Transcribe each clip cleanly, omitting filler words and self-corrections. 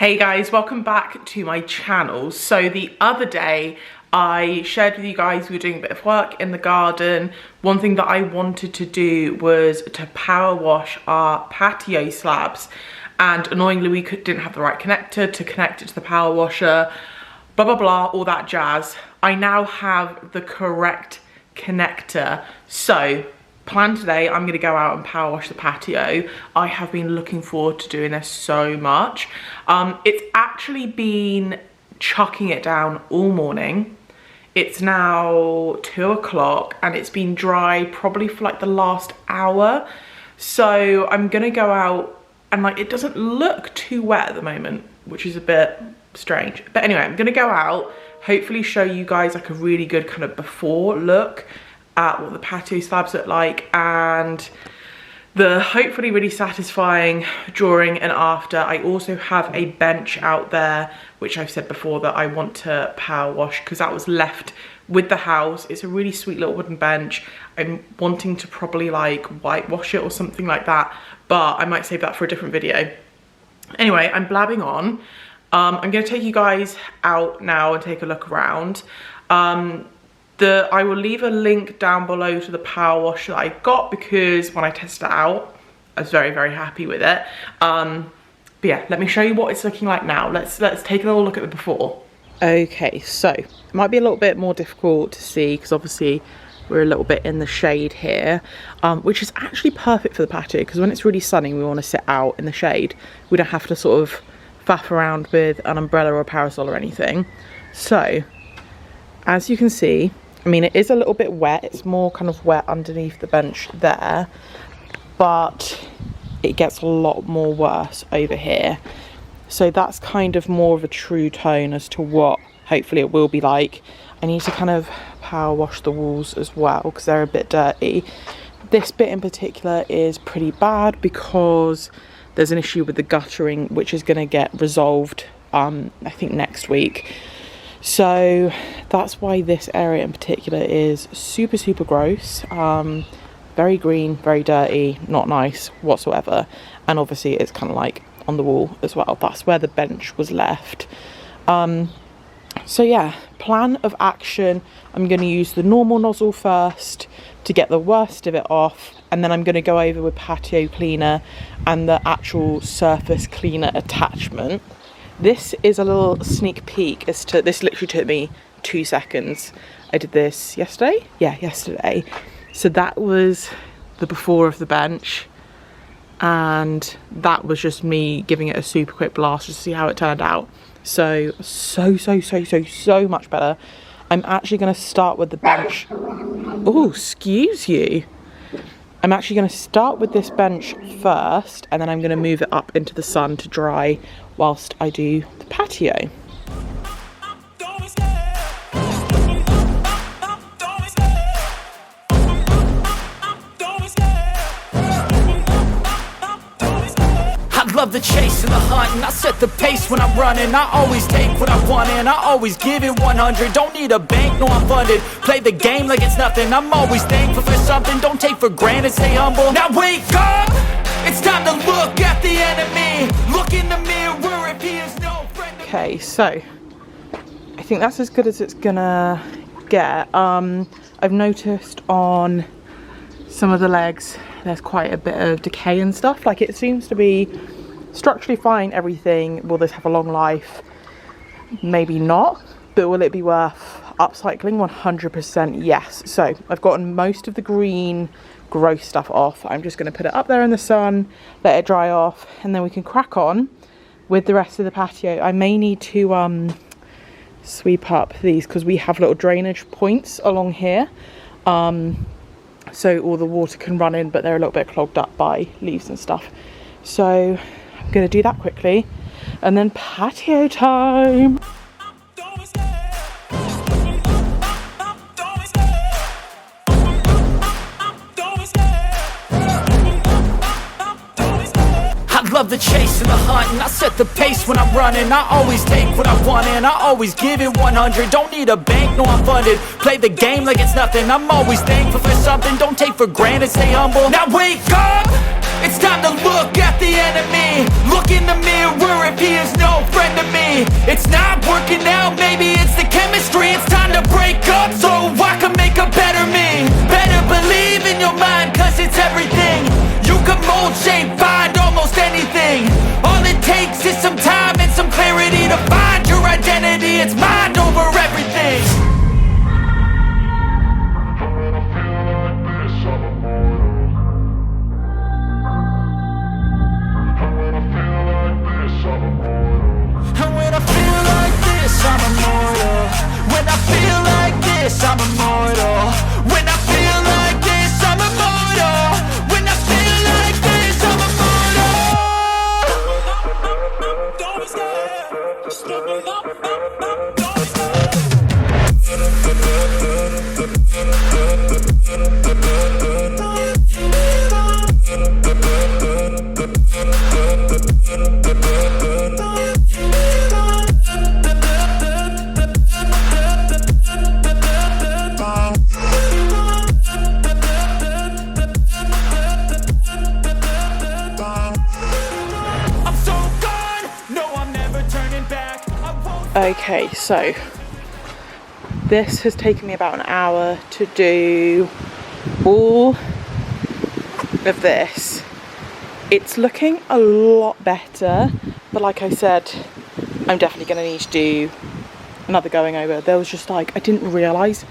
Hey guys, welcome back to my channel. So the other day I shared with you guys we were doing a bit of work in the garden. One thing that I wanted to do was to power wash our patio slabs, and annoyingly we didn't have the right connector to connect it to the power washer, blah blah blah, all that jazz. I now have the correct connector, so plan today I'm gonna go out and power wash the patio. I have been looking forward to doing this so much. It's actually been chucking it down all morning. It's now 2 o'clock and it's been dry probably for like the last hour. So I'm gonna go out and like, it doesn't look too wet at the moment, which is a bit strange. But anyway, I'm gonna go out, hopefully show you guys like a really good kind of before look at what the patio slabs look like, and the hopefully really satisfying during and after. I also have a bench out there, which I've said before that I want to power wash because that was left with the house. It's a really sweet little wooden bench. I'm wanting to probably like whitewash it or something like that, but I might save that for a different video. Anyway, I'm blabbing on. I'm gonna take you guys out now and take a look around. I will leave a link down below to the power wash that I got because when I tested it out, I was very, very happy with it. But yeah, let me show you what it's looking like now. Let's take a little look at the before. Okay, so it might be a little bit more difficult to see because obviously we're a little bit in the shade here, which is actually perfect for the patio because when it's really sunny, we want to sit out in the shade. We don't have to sort of faff around with an umbrella or a parasol or anything. So, as you can see, I mean, it is a little bit wet. It's more kind of wet underneath the bench there, but it gets a lot more worse over here. So that's kind of more of a true tone as to what hopefully it will be like. I need to kind of power wash the walls as well because they're a bit dirty. This bit in particular is pretty bad because there's an issue with the guttering, which is going to get resolved, I think next week. So that's why this area in particular is super, super gross. Very green, very dirty, not nice whatsoever. And obviously it's kind of like on the wall as well. That's where the bench was left. So yeah, plan of action. I'm going to use the normal nozzle first to get the worst of it off. And then I'm going to go over with patio cleaner and the actual surface cleaner attachment. This is a little sneak peek as to, this literally took me 2 seconds. I did this yesterday? Yeah, yesterday. So that was the before of the bench. And that was just me giving it a super quick blast just to see how it turned out. So much better. I'm actually going to start with the bench. Oh, excuse you. I'm actually going to start with this bench first, and then I'm going to move it up into the sun to dry whilst I do the patio. Love the chase and the hunt, and I set the pace when I'm running. I always take what I want and I always give it 100. Don't need a bank, no I'm funded. Play the game like it's nothing. I'm always thankful for something. Don't take for granted, stay humble. Now wake up, it's time to look at the enemy. Look in the mirror if he is no friend. Okay, so I think that's as good as it's gonna get. I've noticed on some of the legs there's quite a bit of decay and stuff. Like, it seems to be structurally fine, everything. Will this have a long life? Maybe not, but will it be worth upcycling? 100% yes. So I've gotten most of the green gross stuff off. I'm just going to put it up there in the sun, let it dry off, and then we can crack on with the rest of the patio. I may need to sweep up these because we have little drainage points along here, so all the water can run in, but they're a little bit clogged up by leaves and stuff. So I'm going to do that quickly, and then patio time. Love the chase and the hunt, and I set the pace when I'm running. I always take what I want and I always give it 100. Don't need a bank, no I'm funded. Play the game like it's nothing. I'm always thankful for something. Don't take for granted, stay humble. Now wake up, it's time to to look at the enemy. Look in the mirror if he is no friend to me. It's not working out, maybe it's the chemistry. It's time to break up so I can make a better me. Better believe in your mind, cause it's everything. You can mold, shape, find almost anything. All it takes is some time and some clarity to find your identity. It's mind over everything. I'm immortal. When I feel like this, I'm immortal. When I feel like this, I'm immortal. When I feel like this, I'm immortal. Don't Okay, so this has taken me about an hour to do all of this. It's looking a lot better, but like I said, I'm definitely going to need to do another going over. There was just like, I didn't realise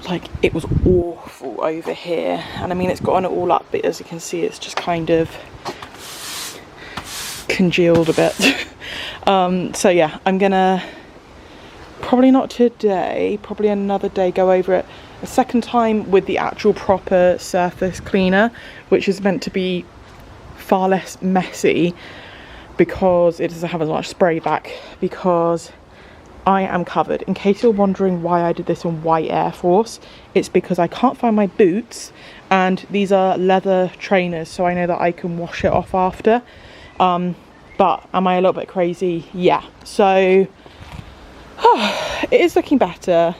like it was awful over here, and I mean it's gotten it all up, but as you can see it's just kind of congealed a bit. So yeah, I'm gonna probably not today, probably another day go over it a second time with the actual proper surface cleaner, which is meant to be far less messy because it doesn't have as much spray back, because I am covered. In case you're wondering why I did this in white Air Force, it's because I can't find my boots, and these are leather trainers, so I know that I can wash it off after. But am I a little bit crazy? Yeah. So it is looking better,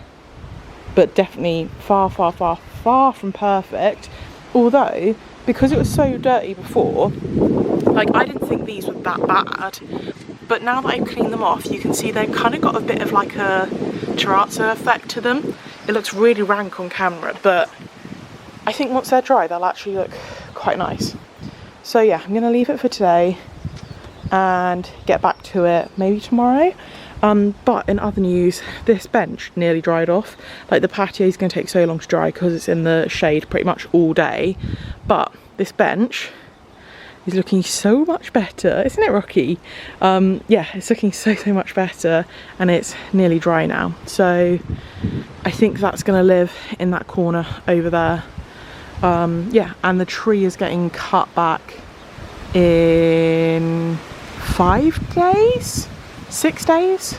but definitely far from perfect. Although, because it was so dirty before, like I didn't think these were that bad, but now that I've cleaned them off, you can see they've kind of got a bit of like a terrazzo effect to them. It looks really rank on camera, but I think once they're dry, they'll actually look quite nice. So yeah, I'm gonna leave it for today and get back to it maybe tomorrow. But in other news, this bench nearly dried off. Like the patio is going to take so long to dry because it's in the shade pretty much all day, but this bench is looking so much better, isn't it, Rocky? Yeah, it's looking so much better, and it's nearly dry now, so I think that's going to live in that corner over there. Yeah, and the tree is getting cut back in 5 days, 6 days,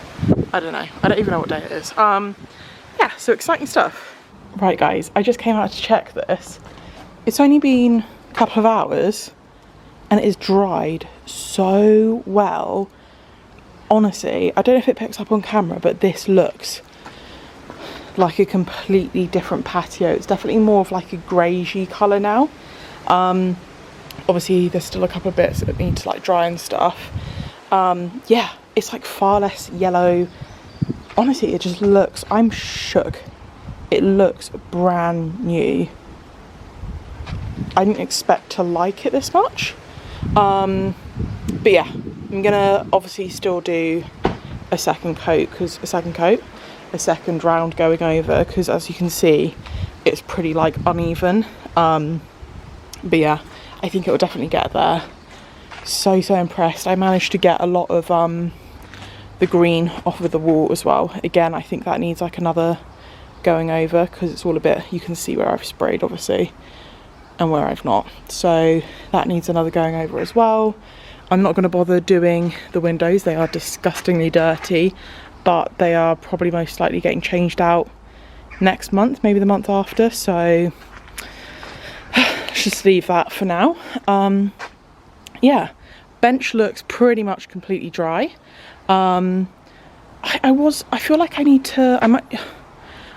I don't know, I don't even know what day it is. Yeah, so exciting stuff. Right guys, I just came out to check this. It's only been a couple of hours and it is dried so well. Honestly, I don't know if it picks up on camera, but this looks like a completely different patio. It's definitely more of like a greyish colour now. Obviously there's still a couple of bits that need to like dry and stuff. Yeah, it's like far less yellow. Honestly, it just looks, I'm shook. It looks brand new. I didn't expect to like it this much. But yeah, I'm gonna obviously still do a second round going over, because as you can see, it's pretty like uneven. But yeah, I think it will definitely get there. So impressed. I managed to get a lot of the green off of the wall as well. Again, I think that needs like another going over, because it's all a bit, you can see where I've sprayed obviously and where I've not, so that needs another going over as well. I'm not going to bother doing the windows, they are disgustingly dirty, but they are probably most likely getting changed out next month, maybe the month after, so just leave that for now. Yeah, bench looks pretty much completely dry. I feel like I need to,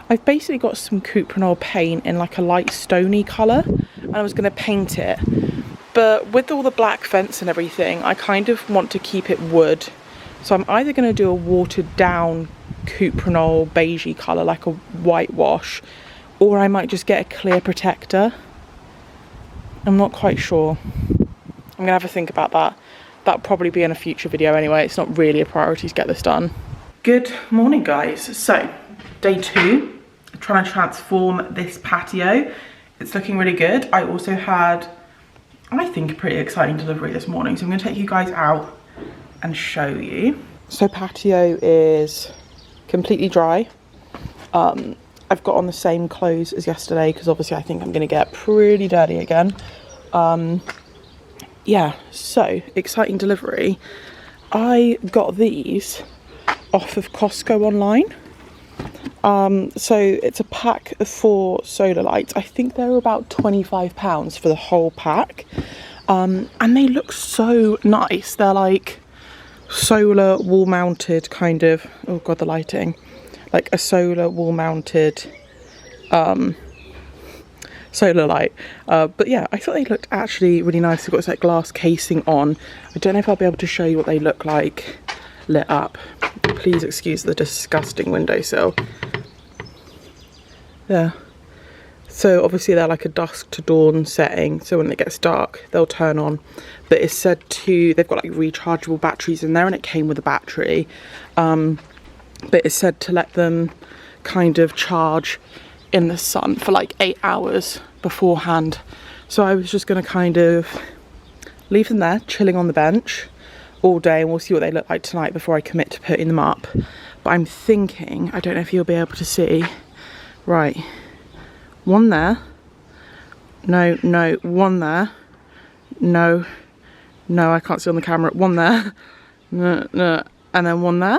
I've basically got some 𝘬𝑃RENOL paint in like a light stony colour, and I was going to paint it, But with all the black fence and everything, I kind of want to keep it wood. So I'm either going to do a watered down 𝘬𝙆𝙯 beigey colour, like a whitewash, or I might just get a clear protector. I'm not quite sure. I'm going to have a think about that. That'll probably be in a future video anyway. It's not really a priority to get this done. Good morning, guys. So, day 2. I'm trying to transform this patio. It's looking really good. I also had, I think, a pretty exciting delivery this morning. So I'm going to take you guys out and show you. So patio is completely dry. I've got on the same clothes as yesterday because obviously I think I'm going to get pretty dirty again. Yeah, so exciting delivery. I got these off of Costco online. So it's a pack of 4 solar lights. I think they're about £25 for the whole pack. And they look so nice. They're like solar wall mounted kind of, oh god, the lighting, like a solar wall mounted solar light. But yeah, I thought they looked actually really nice. They've got this like glass casing on. I don't know if I'll be able to show you what they look like lit up. Please excuse the disgusting windowsill. There. So obviously they're like a dusk to dawn setting, so when it gets dark they'll turn on. But it's said to, they've got like rechargeable batteries in there, and it came with a battery. But it's said to let them kind of charge in the sun for like 8 hours beforehand. So I was just going to kind of leave them there chilling on the bench all day, and we'll see what they look like tonight before I commit to putting them up. But I'm thinking, I don't know if you'll be able to see, right, one there, no, one there, no, I can't see on the camera, one there, no, and then one there.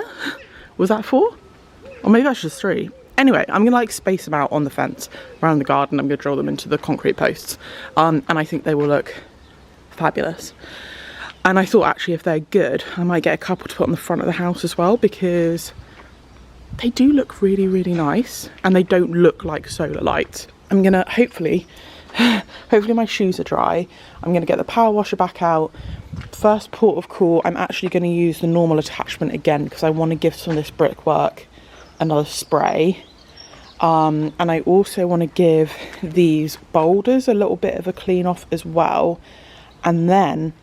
Was that 4? Or maybe that's just 3. Anyway, I'm gonna like space them out on the fence around the garden. I'm gonna drill them into the concrete posts, and I think they will look fabulous. And I thought actually if they're good, I might get a couple to put on the front of the house as well, because they do look really, really nice and they don't look like solar lights. I'm gonna hopefully my shoes are dry. I'm gonna get the power washer back out. First port of call, I'm actually gonna use the normal attachment again because I want to give some of this brickwork another spray. And I also want to give these boulders a little bit of a clean off as well. And then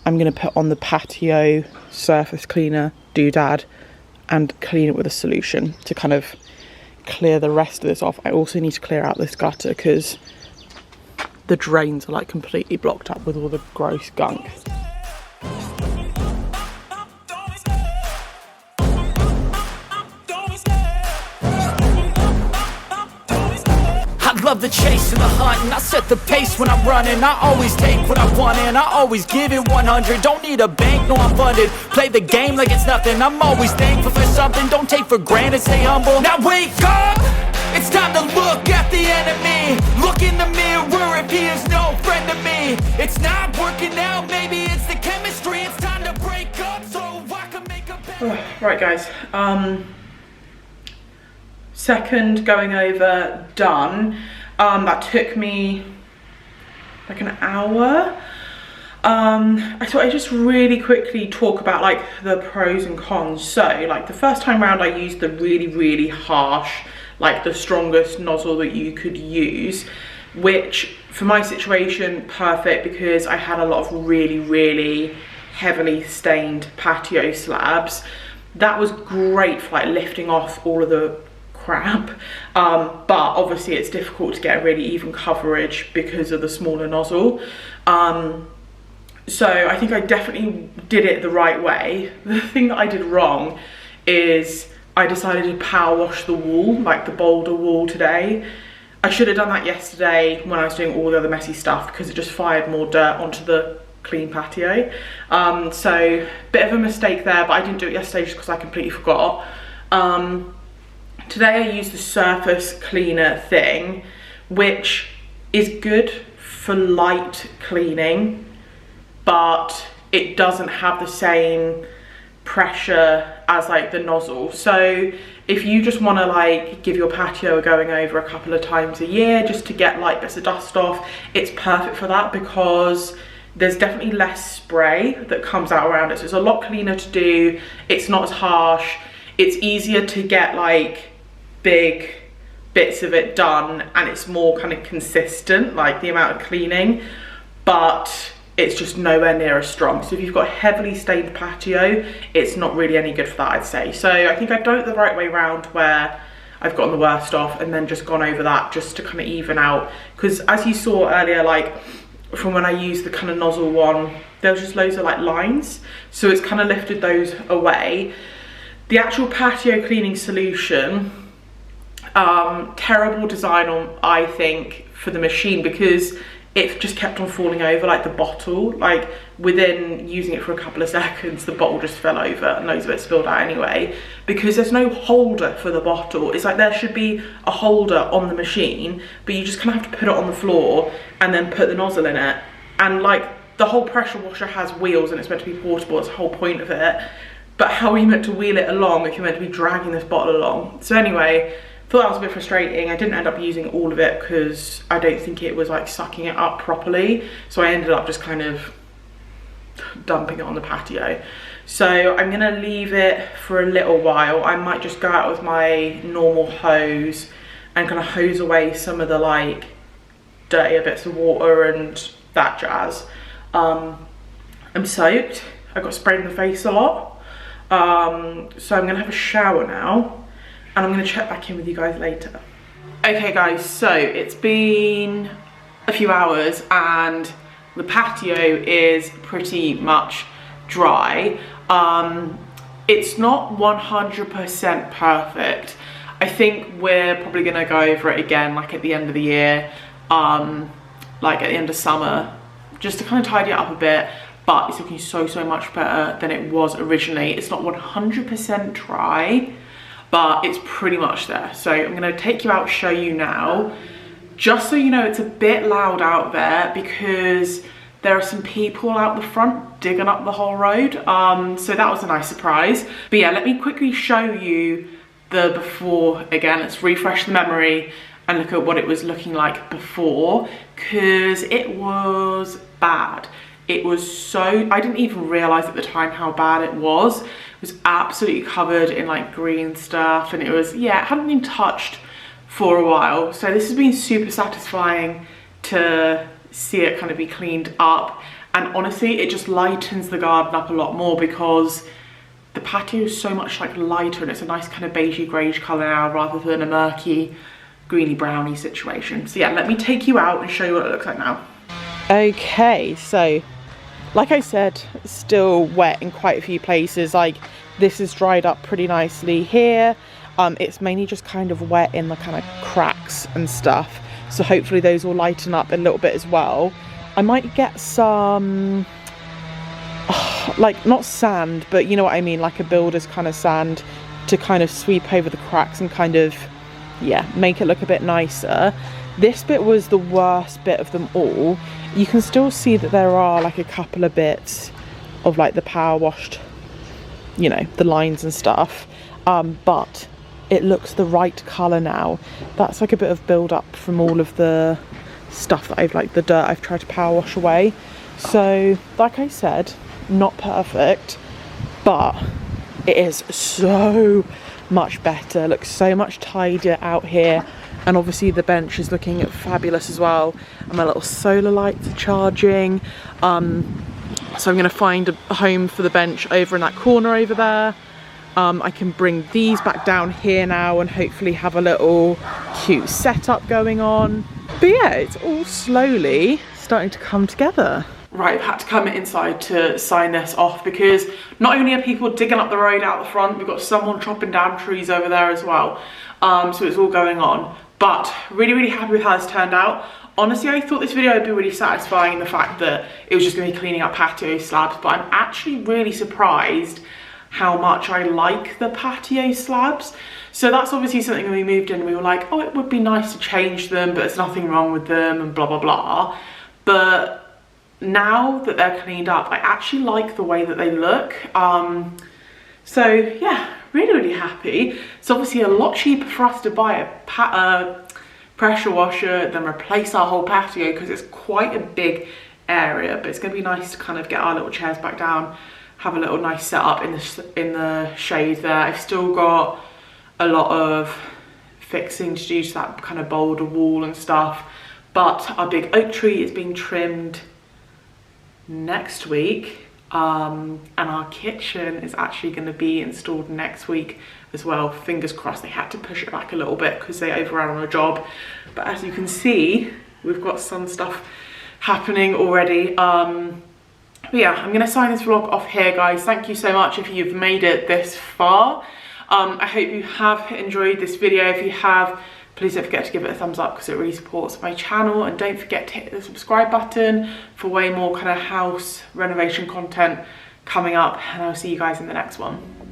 I'm going to put on the patio surface cleaner doodad and clean it with a solution to kind of clear the rest of this off. I also need to clear out this gutter because the drains are like completely blocked up with all the gross gunk. Love the chase and the hunt, and I set the pace when I'm running. I always take what I want and I always give it 100. Don't need a bank, no I'm funded. Play the game like it's nothing. I'm always thankful for something. Don't take for granted, stay humble. Now wake up, it's time to look at the enemy. Look in the mirror if he is no friend to me. It's not working out, maybe it's the chemistry. It's time to break up so I can make a better. Right guys, second going over done. That took me like an hour. I thought I'd just really quickly talk about like the pros and cons. So like the first time round I used the really, really harsh, like the strongest nozzle that you could use, which for my situation, perfect, because I had a lot of really, really heavily stained patio slabs. That was great for like lifting off all of the crap, but obviously it's difficult to get a really even coverage because of the smaller nozzle. So I think I definitely did it the right way. The thing that I did wrong is I decided to power wash the wall, like the boulder wall today. I should have done that yesterday when I was doing all the other messy stuff because it just fired more dirt onto the clean patio. So bit of a mistake there, but I didn't do it yesterday just because I completely forgot. Today I used the surface cleaner thing, which is good for light cleaning, but it doesn't have the same pressure as like the nozzle. So if you just want to like give your patio a going over a couple of times a year just to get like bits of dust off, it's perfect for that because there's definitely less spray that comes out around it, so it's a lot cleaner to do. It's not as harsh. It's easier to get like big bits of it done, and it's more kind of consistent, like the amount of cleaning, but it's just nowhere near as strong. So if you've got a heavily stained patio, it's not really any good for that, I'd say. So I think I've done it the right way round, where I've gotten the worst off and then just gone over that just to kind of even out, because as you saw earlier, like from when I used the kind of nozzle one, there was just loads of like lines, so it's kind of lifted those away. The actual patio cleaning solution, terrible design on, I think, for the machine, because it just kept on falling over, like the bottle, like within using it for a couple of seconds, the bottle just fell over and loads of it spilled out anyway, because there's no holder for the bottle. It's like there should be a holder on the machine, but you just kind of have to put it on the floor and then put the nozzle in it. And like the whole pressure washer has wheels and it's meant to be portable, it's the whole point of it. But how are you meant to wheel it along if you're meant to be dragging this bottle along? So anyway, thought that was a bit frustrating. I didn't end up using all of it because I don't think it was like sucking it up properly. So I ended up just kind of dumping it on the patio. So I'm gonna leave it for a little while. I might just go out with my normal hose and kind of hose away some of the like dirtier bits of water and that jazz. I'm soaked. I got sprayed in the face a lot. So I'm gonna have a shower now, and I'm gonna check back in with you guys later. Okay guys, so it's been a few hours and the patio is pretty much dry. It's not 100% perfect. I think we're probably gonna go over it again, like at the end of the year, like at the end of summer, just to kind of tidy it up a bit. But it's looking so much better than it was originally. It's not 100% dry, but it's pretty much there. So I'm gonna take you out, show you now. Just so you know, it's a bit loud out there because there are some people out the front digging up the whole road. So that was a nice surprise. But yeah, let me quickly show you the before again. Let's refresh the memory and look at what it was looking like before, because it was bad. It was so, I didn't even realize at the time how bad it was. It was absolutely covered in like green stuff, and it was, yeah, it hadn't been touched for a while. So this has been super satisfying to see it kind of be cleaned up. And honestly, it just lightens the garden up a lot more because the patio is so much like lighter, and it's a nice kind of beigey greyish colour now rather than a murky greeny browny situation. So yeah, let me take you out and show you what it looks like now. Okay, so like I said, it's still wet in quite a few places. Like this is dried up pretty nicely here. It's mainly just kind of wet in the kind of cracks and stuff. So hopefully those will lighten up a little bit as well. I might get some, like not sand, but you know what I mean, like a builder's kind of sand to kind of sweep over the cracks and kind of, yeah, make it look a bit nicer. This bit was the worst bit of them all. You can still see that there are like a couple of bits of like the power washed, you know, the lines and stuff, but it looks the right colour now. That's like a bit of build up from all of the stuff that I've, like the dirt I've tried to power wash away. So like I said, not perfect, but it is so much better. Looks so much tidier out here. And obviously the bench is looking fabulous as well. And my little solar lights are charging. So I'm gonna find a home for the bench over in that corner over there. I can bring these back down here now and hopefully have a little cute setup going on. But yeah, it's all slowly starting to come together. Right, I've had to come inside to sign this off because not only are people digging up the road out the front, we've got someone chopping down trees over there as well. So it's all going on. But really happy with how this turned out. Honestly, I thought this video would be really satisfying in the fact that it was just going to be cleaning up patio slabs, but I'm actually really surprised how much I like the patio slabs. So that's obviously something when we moved in, we were like, oh, it would be nice to change them, but there's nothing wrong with them and blah, blah, blah. But now that they're cleaned up, I actually like the way that they look. So yeah, really happy. It's obviously a lot cheaper for us to buy a pressure washer than replace our whole patio because it's quite a big area, but it's going to be nice to kind of get our little chairs back down, have a little nice setup in the shade there. I've still got a lot of fixing to do to that kind of boulder wall and stuff, but our big oak tree is being trimmed next week, and our kitchen is actually going to be installed next week as well. Fingers crossed. They had to push it back a little bit because they overran on a job, but as you can see, we've got some stuff happening already. But yeah, I'm going to sign this vlog off here, guys. Thank you so much if you've made it this far. I hope you have enjoyed this video. If you have, please don't forget to give it a thumbs up because it really supports my channel, and don't forget to hit the subscribe button for way more kind of house renovation content coming up, and I'll see you guys in the next one.